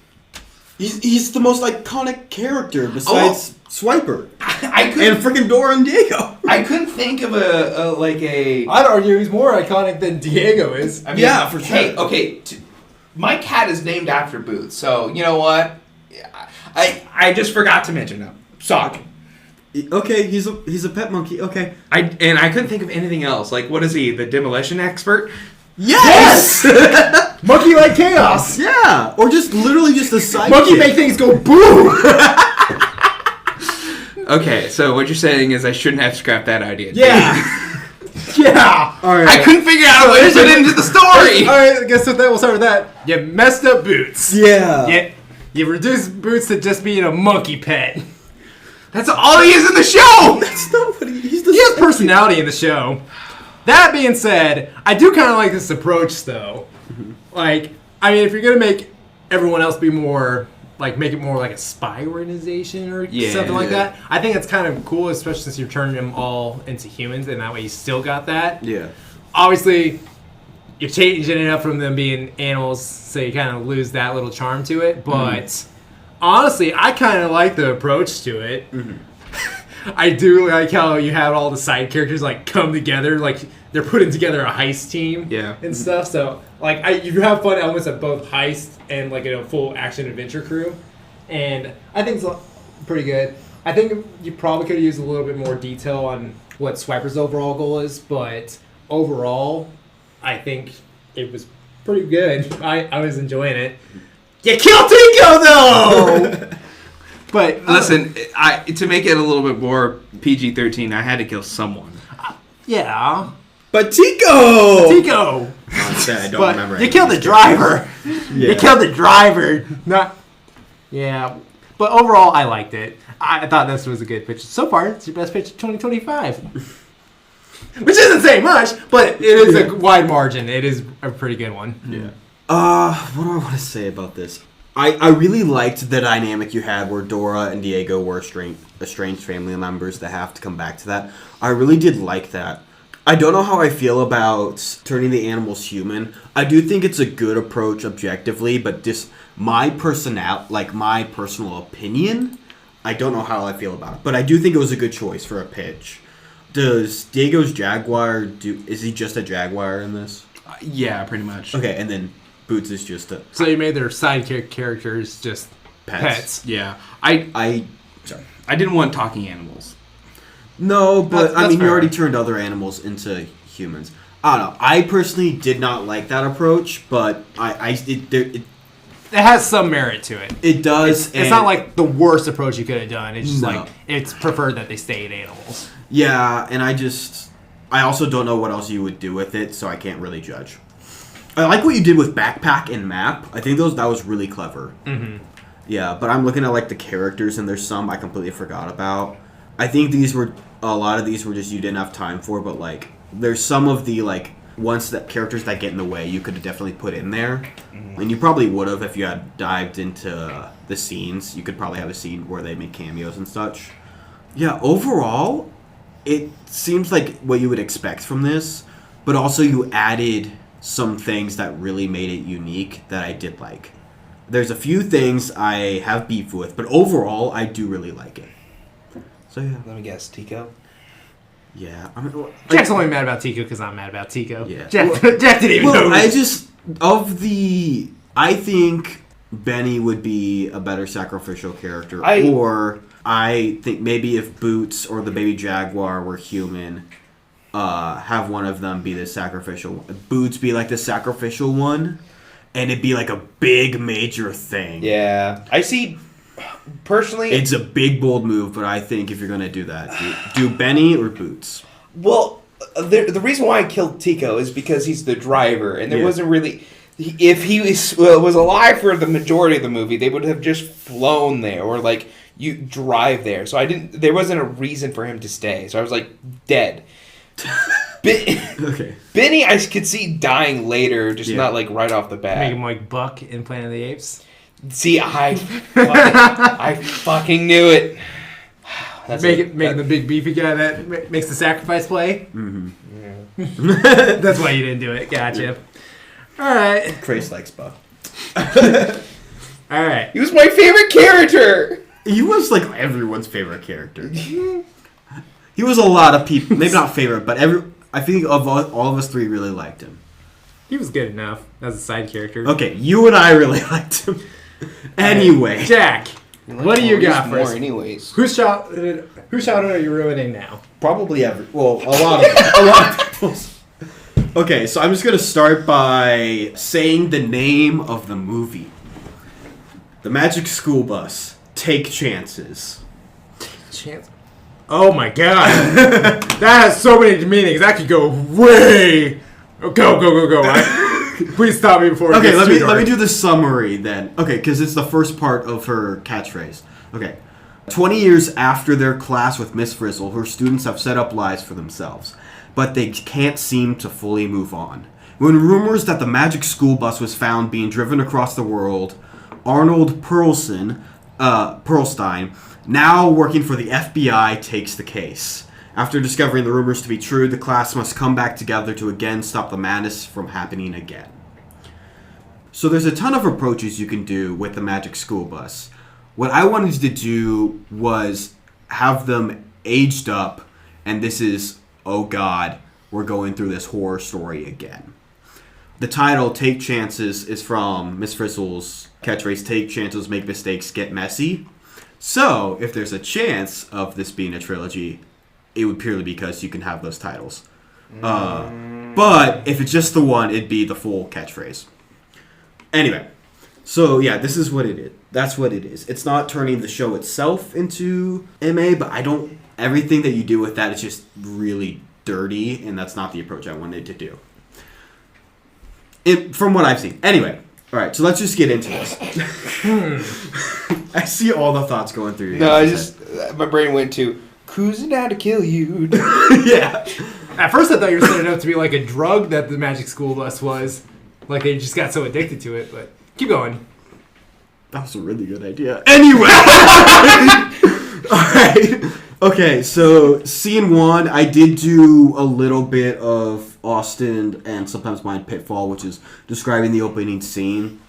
He's the most iconic character besides Swiper I and freaking Dora and Diego. I couldn't think of a. I'd argue he's more iconic than Diego is. I mean, Yeah, for sure. Hey, okay. My cat is named after Boots, so you know what? I just forgot to mention him. Sorry. Okay, he's a pet monkey. Okay. I couldn't think of anything else. Like, what is he? The demolition expert? Yes. Monkey like chaos. Yeah. Or just literally just a sidekick. Monkey make things go boom. Okay, so what you're saying is I shouldn't have scrapped that idea. Yeah. Yeah. All right. I couldn't figure out a way to put it into the story. All right, I guess we'll start with that. You messed up Boots. Yeah. You reduced Boots to just being a monkey pet. That's all he is in the show. That's not what he He has personality in the show. That being said, I do kind of like this approach, though. Like, I mean, if you're gonna make everyone else be more, like, make it more like a spy organization or something like that, I think it's kind of cool, especially since you're turning them all into humans, and that way you still got that. Yeah. Obviously, you're changing it up from them being animals, so you kind of lose that little charm to it. But honestly, I kind of like the approach to it. I do like how you have all the side characters like come together, like they're putting together a heist team, and stuff. So like you have fun elements of both heist and like a full action adventure crew, and I think it's pretty good. I think you probably could have used a little bit more detail on what Swiper's overall goal is, but overall, I think it was pretty good. I was enjoying it. You killed Tico though. But listen, to make it a little bit more PG-13, I had to kill someone. Yeah. But Tico! Tico! I don't But remember. you killed the driver. Yeah. You killed the driver. Not. Yeah. But overall, I liked it. I thought this was a good pitch. So far, it's your best pitch of 2025. Which isn't saying much, but it is a wide margin. It is a pretty good one. Yeah. What do I want to say about this? I really liked the dynamic you had where Dora and Diego were estranged family members that have to come back to that. I really did like that. I don't know how I feel about turning the animals human. I do think it's a good approach objectively, but just my personal opinion, I don't know how I feel about it. But I do think it was a good choice for a pitch. Does Diego's Jaguar is he just a Jaguar in this? Yeah, pretty much. Okay, and then Boots is just a... So you made their sidekick characters just pets. Yeah. I didn't want talking animals. No, but That's you fair. already turned other animals into humans. I don't know. I personally did not like that approach, but It has some merit to it. it does. It's not like the worst approach you could have done. It's just No. like it's preferred that they stay in animals. Yeah, and I also don't know what else you would do with it, so I can't really judge. I like what you did with backpack and map. I think that was really clever. Mm-hmm. Yeah, but I'm looking at like the characters, and there's some I completely forgot about. I think a lot of these were just you didn't have time for, but like there's some of the like characters that get in the way you could have definitely put in there, and you probably would have if you had dived into the scenes. You could probably have a scene where they make cameos and such. Yeah, overall, it seems like what you would expect from this, but also you added some things that really made it unique that I did like. There's a few things I have beef with, but overall, I do really like it. So yeah. Let me guess, Tico. Yeah. Jack's only mad about Tico because I'm mad about Tico. Yeah. Jack didn't even know. I think Benny would be a better sacrificial character, or I think maybe if Boots or the baby Jaguar were human, have one of them be the sacrificial one. Boots be like the sacrificial one, and it'd be like a big major thing. Yeah. I see, personally... It's a big, bold move, but I think if you're going to do that, do Benny or Boots. Well, the reason why I killed Tico is because he's the driver, and there Yeah. wasn't really... If he was alive for the majority of the movie, they would have just flown there, or like you drive there. So there wasn't a reason for him to stay. So I was like, dead. Okay. Benny, I could see dying later, just not like right off the bat. Make him like Buck in Planet of the Apes. See, I fucking knew it. Making the big beefy guy that makes the sacrifice play. Mm-hmm. Yeah. That's why you didn't do it. Gotcha. All right. Krais likes Buck. All right. He was my favorite character. He was like everyone's favorite character. He was a lot of people, maybe not favorite, but I think of all of us three really liked him. He was good enough as a side character. Okay, you and I really liked him. Anyway, Jack, what do you got for us? Anyways, Whose childhood are you ruining now? probably a lot of people's. Okay, so I'm just gonna start by saying the name of the movie. The Magic School Bus. Take Chances. Chance. Oh my god. That has so many meanings. That could go way. Go. Please stop me before it Okay, gets too dark. let me do the summary then. Okay, because it's the first part of her catchphrase. Okay. 20 years after their class with Miss Frizzle, her students have set up lives for themselves, but they can't seem to fully move on. When rumors that the Magic School Bus was found being driven across the world, Arnold Perlstein, now working for the FBI, takes the case. After discovering the rumors to be true, the class must come back together to again stop the madness from happening again. So there's a ton of approaches you can do with the Magic School Bus. What I wanted to do was have them aged up, and this is, oh god, we're going through this horror story again. The title, Take Chances, is from Miss Frizzle's catchphrase, Take Chances, Make Mistakes, Get Messy. So, if there's a chance of this being a trilogy, it would purely be because you can have those titles. But if it's just the one, it'd be the full catchphrase. Anyway, so yeah, this is what it is. That's what it is. It's not turning the show itself into MA, but everything that you do with that is just really dirty, and that's not the approach I wanted to do. From what I've seen. Anyway, all right, so let's just get into this. I see all the thoughts going through your head. my brain went to cruising down to kill you. Yeah. At first, I thought you were setting it up to be like a drug that the Magic School Bus was. Like they just got so addicted to it, but keep going. That was a really good idea. Anyway! Alright. Okay, so scene 1, I did do a little bit of Austin and Sometimes Mind Pitfall, which is describing the opening scene.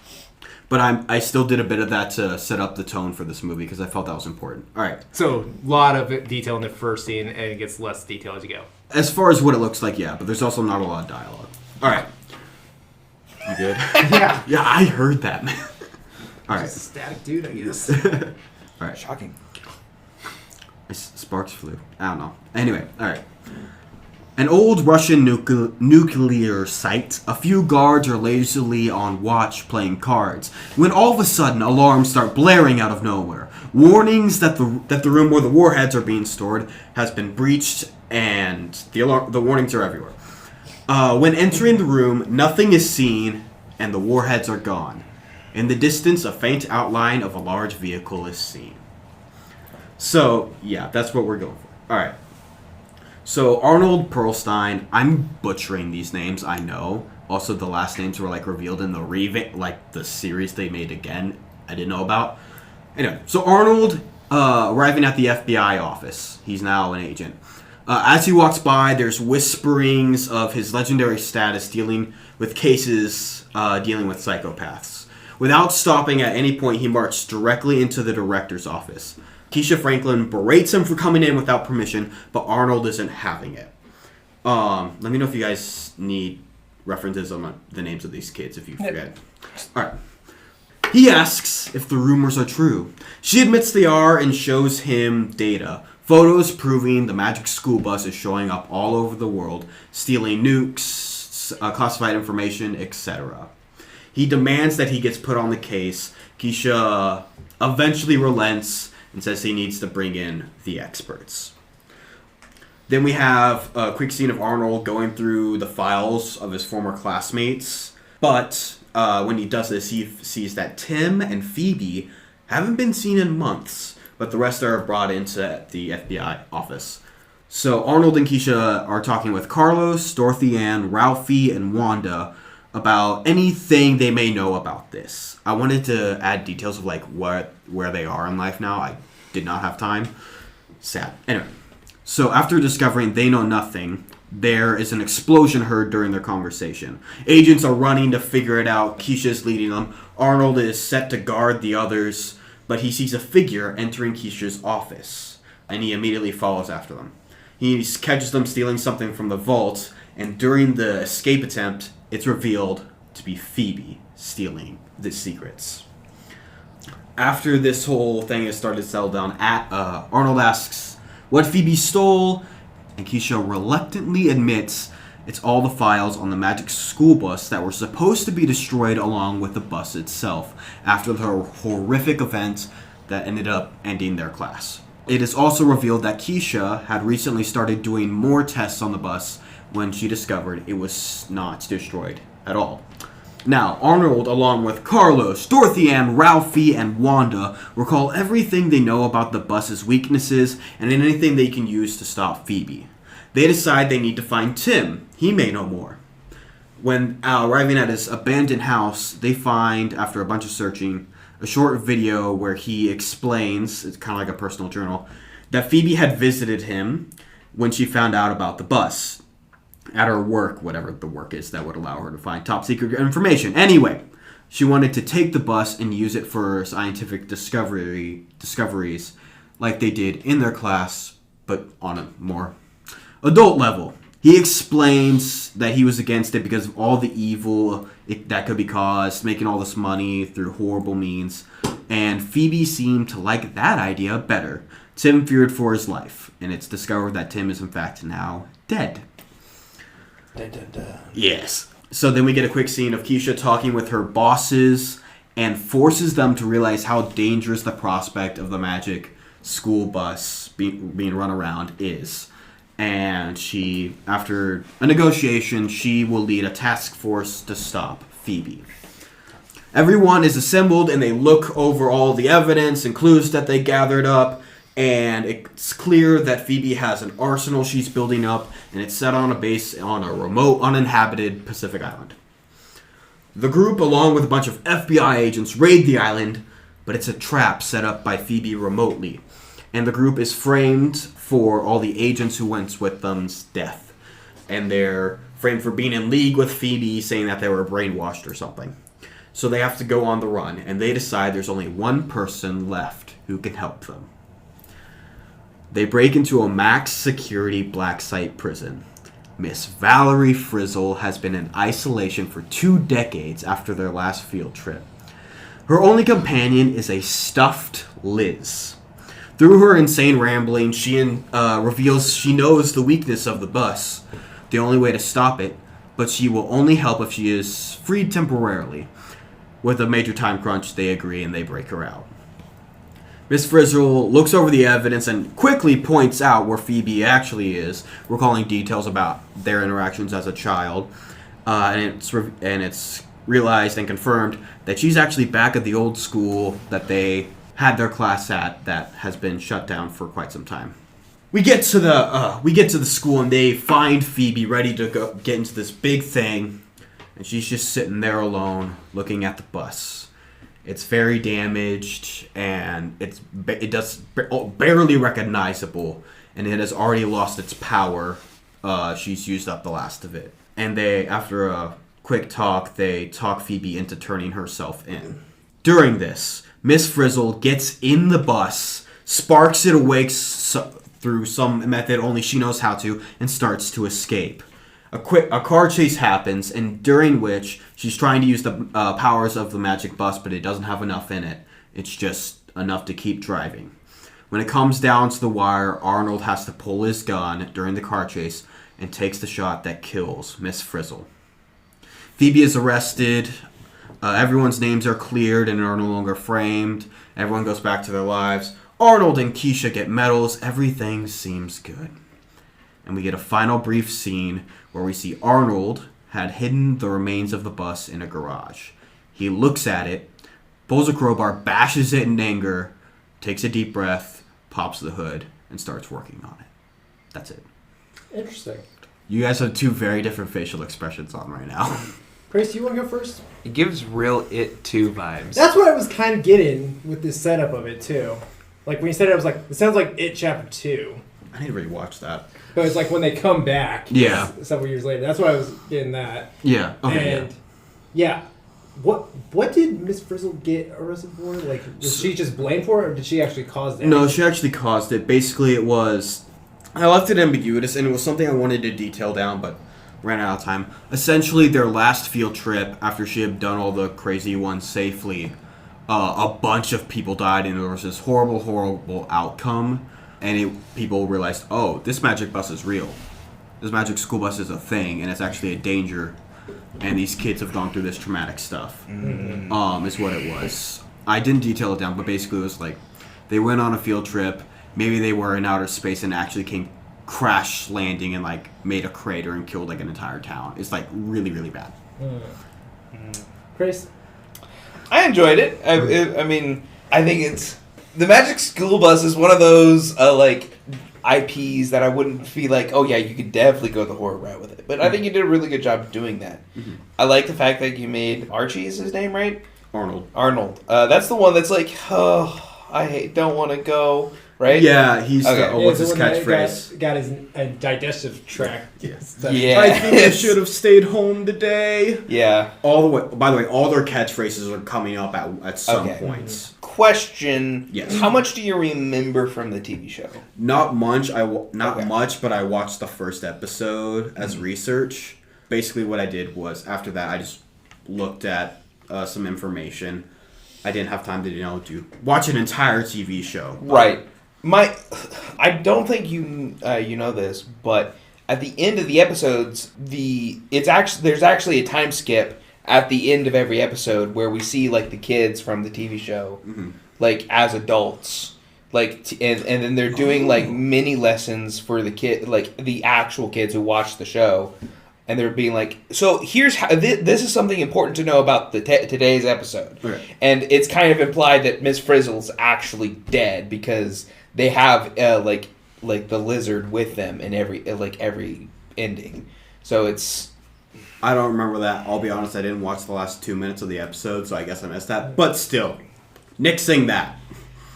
But I still did a bit of that to set up the tone for this movie because I felt that was important. Alright. So, a lot of detail in the first scene, and it gets less detail as you go. As far as what it looks like, yeah, but there's also not a lot of dialogue. Alright. You good? Yeah. Yeah, I heard that, man. Alright. Just a static dude, I guess. Alright. Shocking. Sparks flew. I don't know. Anyway, alright. An old Russian nuclear site. A few guards are lazily on watch playing cards, when all of a sudden alarms start blaring out of nowhere. Warnings that the room where the warheads are being stored has been breached, and the warnings are everywhere. When entering the room, nothing is seen, and the warheads are gone. In the distance, a faint outline of a large vehicle is seen. So, yeah, that's what we're going for. Alright. So, Arnold Perlstein, I'm butchering these names, I know. Also, the last names were, revealed in the series they made again, I didn't know about. Anyway, so Arnold, arriving at the FBI office. He's now an agent. As he walks by, there's whisperings of his legendary status dealing with cases dealing with psychopaths. Without stopping at any point, he marched directly into the director's office. Keisha Franklin berates him for coming in without permission, but Arnold isn't having it. Let me know if you guys need references on the names of these kids if you forget. Alright. He asks if the rumors are true. She admits they are and shows him data. Photos proving the magic school bus is showing up all over the world, stealing nukes, classified information, etc. He demands that he gets put on the case. Keisha eventually relents and says he needs to bring in the experts. Then we have a quick scene of Arnold going through the files of his former classmates. But when he does this, he sees that Tim and Phoebe haven't been seen in months, but the rest are brought into the FBI office. So Arnold and Keisha are talking with Carlos, Dorothy Ann, Ralphie, and Wanda about anything they may know about this. I wanted to add details of where they are in life now. I did not have time. Sad. Anyway, so after discovering they know nothing, there is an explosion heard during their conversation. Agents are running to figure it out. Keisha's leading them. Arnold is set to guard the others, but he sees a figure entering Keisha's office, and he immediately follows after them. He catches them stealing something from the vault, and during the escape attempt, it's revealed to be Phoebe stealing the secrets. After this whole thing has started to settle down, Arnold asks what Phoebe stole, and Keisha reluctantly admits it's all the files on the magic school bus that were supposed to be destroyed along with the bus itself after the horrific event that ended up ending their class. It is also revealed that Keisha had recently started doing more tests on the bus when she discovered it was not destroyed at all. Now, Arnold, along with Carlos, Dorothy Ann, Ralphie, and Wanda, recall everything they know about the bus's weaknesses and anything they can use to stop Phoebe. They decide they need to find Tim. He may know more. When arriving at his abandoned house, they find, after a bunch of searching, a short video where he explains, it's kind of like a personal journal, that Phoebe had visited him when she found out about the bus at her work, whatever the work is that would allow her to find top secret information. Anyway, she wanted to take the bus and use it for scientific discoveries like they did in their class, but on a more adult level. He explains that he was against it because of all the evil that could be caused, making all this money through horrible means, and Phoebe seemed to like that idea better. Tim feared for his life, and it's discovered that Tim is in fact now dead. Dun, dun, dun. Yes. So then we get a quick scene of Keisha talking with her bosses and forces them to realize how dangerous the prospect of the magic school bus being run around is. And she, after a negotiation, she will lead a task force to stop Phoebe. Everyone is assembled and they look over all the evidence and clues that they gathered up. And it's clear that Phoebe has an arsenal she's building up, and it's set on a base on a remote, uninhabited Pacific island. The group, along with a bunch of FBI agents, raid the island. but it's a trap set up by Phoebe remotely, and the group is framed for all the agents who went with them's death, and they're framed for being in league with Phoebe, saying that they were brainwashed or something. So they have to go on the run, and they decide there's only one person left who can help them. They break into a max security black site prison. Miss Valerie Frizzle has been in isolation for 2 decades after their last field trip. Her only companion is a stuffed Liz. Through her insane rambling, she reveals she knows the weakness of the bus, the only way to stop it, but she will only help if she is freed temporarily. With a major time crunch, they agree and they break her out. Miss Frizzle looks over the evidence and quickly points out where Phoebe actually is, recalling details about their interactions as a child, and it's realized and confirmed that she's actually back at the old school that they had their class at that has been shut down for quite some time. We get to the school and they find Phoebe ready to go get into this big thing, and she's just sitting there alone looking at the bus. It's very damaged, and it's barely recognizable, and it has already lost its power. She's used up the last of it. And they, after a quick talk, they talk Phoebe into turning herself in. During this, Miss Frizzle gets in the bus, sparks it awakes through some method only she knows how to, and starts to escape. A car chase happens, and during which she's trying to use the powers of the magic bus, but it doesn't have enough in it. It's just enough to keep driving. When it comes down to the wire, Arnold has to pull his gun during the car chase and takes the shot that kills Miss Frizzle. Phoebe is arrested. Everyone's names are cleared and are no longer framed. Everyone goes back to their lives. Arnold and Keisha get medals. Everything seems good. And we get a final brief scene where we see Arnold had hidden the remains of the bus in a garage. He looks at it, pulls a crowbar, bashes it in anger, takes a deep breath, pops the hood, and starts working on it. That's it. Interesting. You guys have 2 very different facial expressions on right now. Chris, you want to go first? It gives real It 2 vibes. That's what I was kind of getting with this setup of it, too. Like, when you said it, I was like, it sounds like It Chapter 2. I need to rewatch that. But it's like when they come back. Yeah. Several years later. That's why I was getting that. Yeah. Okay. And, yeah. What did Miss Frizzle get arrested for? Like, was she just blamed for it, or did she actually cause that? No, she actually caused it. Basically, it was... I left it ambiguous, and it was something I wanted to detail down, but ran out of time. Essentially, their last field trip, after she had done all the crazy ones safely, a bunch of people died, and there was this horrible, horrible outcome. And people realized, oh, this magic bus is real. This magic school bus is a thing, and it's actually a danger. And these kids have gone through this traumatic stuff. Is what it was. I didn't detail it down, but basically it was like they went on a field trip. Maybe they were in outer space and actually came crash landing and like made a crater and killed like an entire town. It's like really, really bad. Chris? I enjoyed it. I mean, I think it's... The Magic School Bus is one of those, like, IPs that I wouldn't feel like, oh yeah, you could definitely go the horror route with it. But I think you did a really good job doing that. Mm-hmm. I like the fact that you made Archie, is his name, right? Arnold. That's the one that's like, oh, I don't want to go, right? Yeah, he's okay. What's his catchphrase? Got his digestive tract. Yes. Yeah. I think I should have stayed home today. Yeah. All the way. By the way, all their catchphrases are coming up at some points. Question. Yes. How much do you remember from the TV show? Not much. Much, but I watched the first episode as research. Basically, what I did was after that, I just looked at some information. I didn't have time to watch an entire TV show. Right. I don't think you know this, but at the end of the episodes, there's actually a time skip at the end of every episode where we see like the kids from the TV show, like as adults, like and then they're doing like mini lessons for the kid, like the actual kids who watch the show, and they're being like, so here's how this is something important to know about today's episode, and it's kind of implied that Miss Frizzle's actually dead because they have like the lizard with them in every ending, so it's. I don't remember that. I'll be honest, I didn't watch the last 2 minutes of the episode, so I guess I missed that. But still, Nixing that.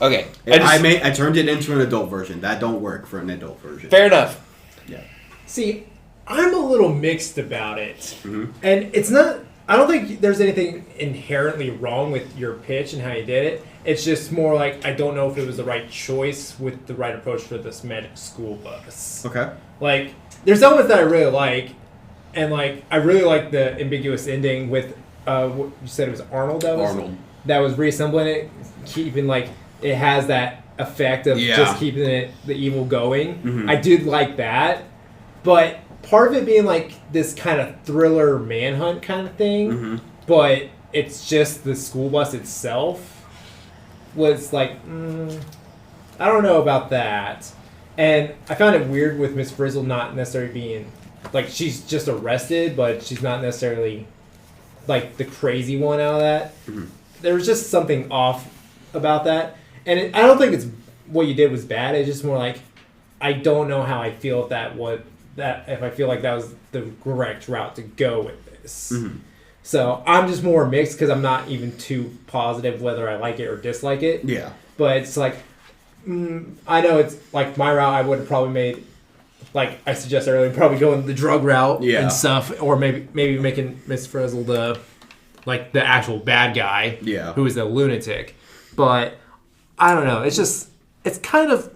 Okay. I turned it into an adult version. That don't work for an adult version. Fair enough. Yeah. See, I'm a little mixed about it. And it's not... I don't think there's anything inherently wrong with your pitch and how you did it. It's just more like, I don't know if it was the right choice with the right approach for this magic school bus. Okay. Like, there's elements that I really like, and like, I really like the ambiguous ending with, what you said it was Arnold that was reassembling it, keeping like, it has that effect of just keeping it, the evil going. I did like that, but part of it being like this kind of thriller manhunt kind of thing, but it's just the school bus itself was like, I don't know about that. And I found it weird with Miss Frizzle not necessarily being, like, she's just arrested, but she's not necessarily like the crazy one out of that. There was just something off about that. And I don't think it's what you did was bad. It's just more like, I don't know how I feel if if I feel like that was the correct route to go with this. So I'm just more mixed because I'm not even too positive whether I like it or dislike it. Yeah. But it's like, I know it's like my route I would have probably made, like I suggested earlier, probably going the drug route and stuff, or maybe making Miss Frizzle the actual bad guy who is a lunatic. But I don't know. It's kind of...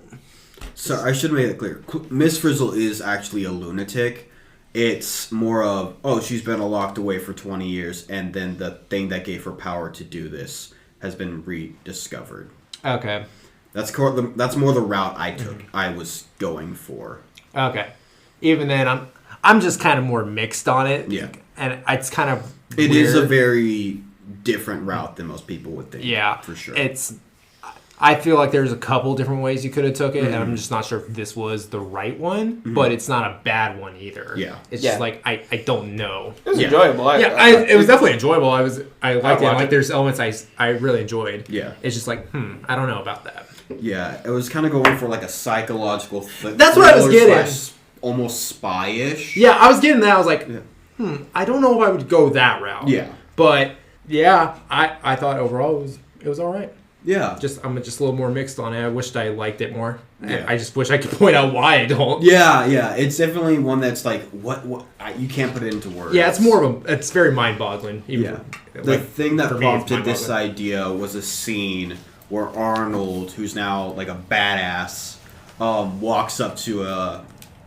So I should make it clear. Miss Frizzle is actually a lunatic. It's more of, she's been locked away for 20 years, and then the thing that gave her power to do this has been rediscovered. Okay. That's more the route I took. I was going for. Okay. Even then, I'm just kind of more mixed on it. Yeah. And it's kind of It weird. is a very different route than most people would think. Yeah. For sure. I feel like there's a couple different ways you could have took it, and I'm just not sure if this was the right one, but it's not a bad one either. Yeah. It's just like, I don't know. It was enjoyable. It was definitely enjoyable. I liked it. Like, it. there's elements I really enjoyed. Yeah. It's just like, I don't know about that. Yeah, it was kind of going for like a psychological That's what I was getting. Almost spy-ish. Yeah, I was getting that. I was like, I don't know if I would go that route. Yeah. But, yeah, I thought overall it was all right. Yeah. I'm just a little more mixed on it. I wished I liked it more. Yeah. I just wish I could point out why I don't. Yeah. It's definitely one that's like, you can't put it into words. Yeah, it's very mind-boggling. The thing that prompted this idea was a scene where Arnold, who's now like a badass, walks up to a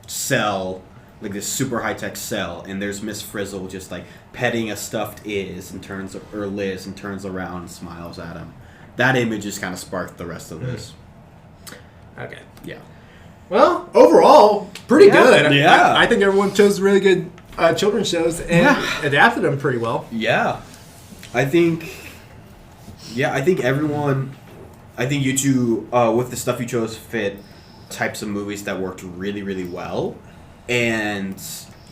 cell, like this super high-tech cell, and there's Miss Frizzle just like petting a stuffed Liz and turns around and smiles at him. That image just kind of sparked the rest of this. Okay. Yeah. Well, overall, pretty good. Yeah. I think everyone chose really good children's shows and adapted them pretty well. Yeah. I think everyone... I think you two, with the stuff you chose, fit types of movies that worked really, really well. And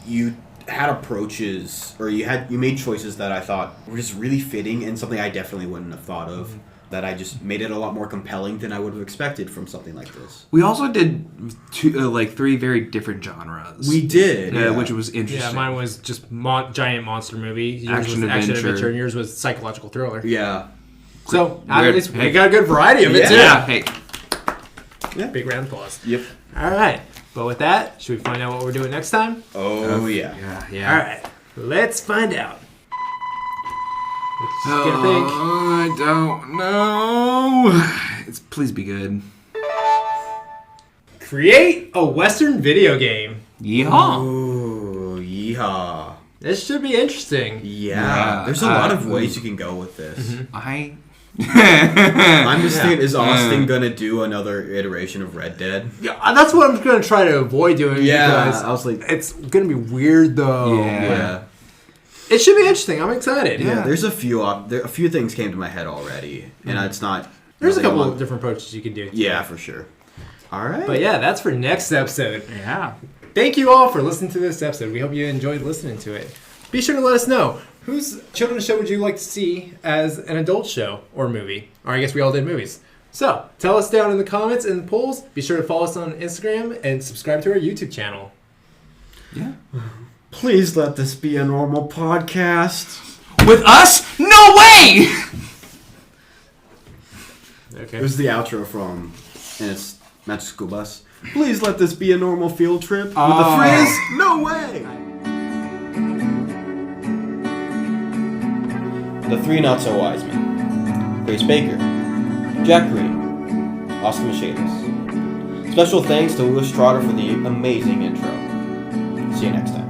you had approaches, or you made choices that I thought were just really fitting and something I definitely wouldn't have thought of. That I just made it a lot more compelling than I would have expected from something like this. We also did three very different genres. We did, which was interesting. Yeah, mine was just giant monster movie. Yours Action was adventure. And yours was psychological thriller. Yeah. So, at least we got a good variety of it, too. Yeah, hey. Yeah. Big round of applause. Yep. All right. But with that, should we find out what we're doing next time? Oh, yeah. Yeah. All right. Let's find out. Let's get a think. I don't know. Please be good. Create a Western video game. Yeehaw. Ooh, yeehaw. This should be interesting. Yeah. There's a lot of ways you can go with this. I'm just thinking, is Austin gonna do another iteration of Red Dead? Yeah, that's what I'm going to try to avoid doing. Because I was like, it's going to be weird, though. yeah. It should be interesting. I'm excited. Yeah, there's a few things came to my head already, and it's not. There's a couple of different approaches you can do. Yeah, for sure. All right. But yeah, that's for next episode. Yeah. Thank you all for listening to this episode. We hope you enjoyed listening to it. Be sure to let us know, whose children's show would you like to see as an adult show or movie? Or I guess we all did movies. So, tell us down in the comments and the polls. Be sure to follow us on Instagram and subscribe to our YouTube channel. Yeah. Please let this be a normal podcast. With us? No way! Okay. It was the outro from, and it's Magic School Bus. Please let this be a normal field trip. With the Frizz, no way! The Three Not So Wise Men. Grace Baker. Jack Green. Oscar Michaelis. Special thanks to Louis Trotter for the amazing intro. See you next time.